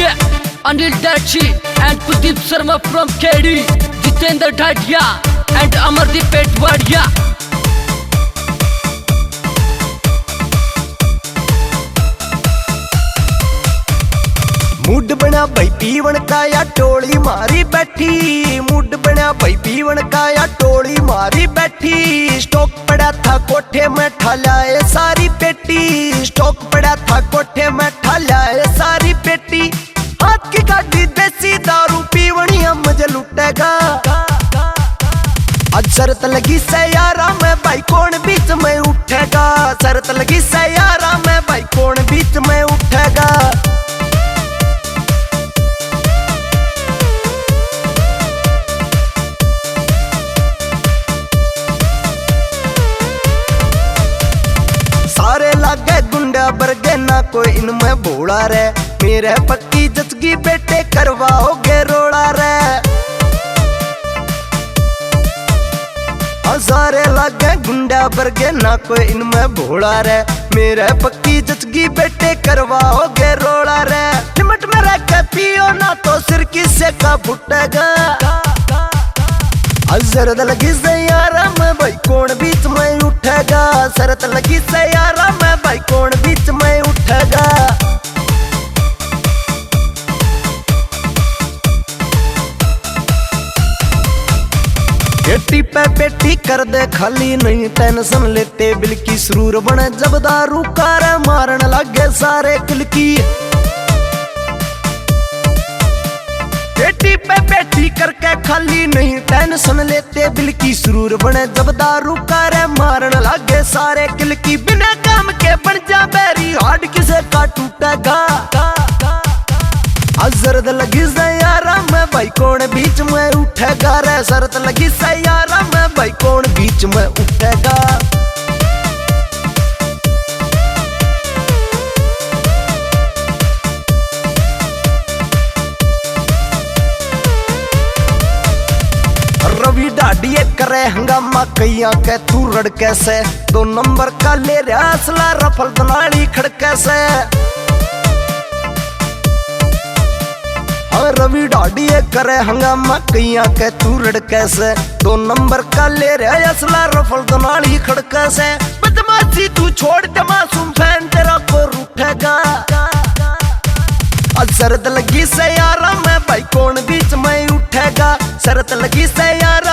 Yeah, Anil Dachi and Pradeep Sharma from KD, Jitendra Dhatia and Amardeep Petwadia. Mood बना भाई पीवन का या टोली मारी बैठी। मूड बना भाई पीवन का या टोली मारी बैठी। स्टॉक पड़ा था कोठे में ठलाए सारी पेटी। स्टॉक पड़ा था कोठे में ठलाए सारी पेटी। हाथ की गाड़ी देसी दारू पीवनी हम मुझे लुटेगा। आज शरत लगी से यारा में भाई कौन बीच में उठेगा। शरत लगी से यारा में भाई कौन बीच में उठेगा। सारे लागे गुंडा बरगे ना कोई इनमें भोला रे। मेरे पक्की जचगी बेटे करवाओगे रोड़ा रे। सारे लागे गुंडा बरगे ना कोई इनमें भोला रे। मेरे पक्की जचगी बेटे करवाओगे रोड़ा रे। लिमिट में रह के पियो ना तो सिर किसे का फुटेगा। शरत लगी से यारा में भाई कौन बीच में उठेगा। शरत लगी से यारा में भाई कौन बीच में उठेगा। पेटी पे पेटी कर दे खाली नहीं टेंशन लेते बिल्की। सुरूर बने जब दारू कार मारन लगे सारे किलकी। पेटी पे पेटी करके खाली नहीं टेंशन लेते बिल्की। सुरूर बने जब दारू कार मारन लगे सारे किलकी। बिना काम के बन जा बैरी हार्ड किसे का टूटेगा। शरत लगी से यारा में भाई कौन बीच में उठेगा रे। शरत लगी से यारा में भाई कौन बीच में उठेगा। रवि डाडिये करे हंगामा कैया के तू रड़के से। 2 नंबर का ले रहा असला रफल दनाली खड़के से। रवि डाडिये करे हंगामा कैया के तू रड़के से। 2 नंबर का ले रहा असला रफल दनाली खड़के से। बदमाशी तू छोड़ दे मासूम फैन तेरा को रूठेगा। शरत लगी से यारा में भाई कौन बीच में उठेगा। शरत लगी से यारा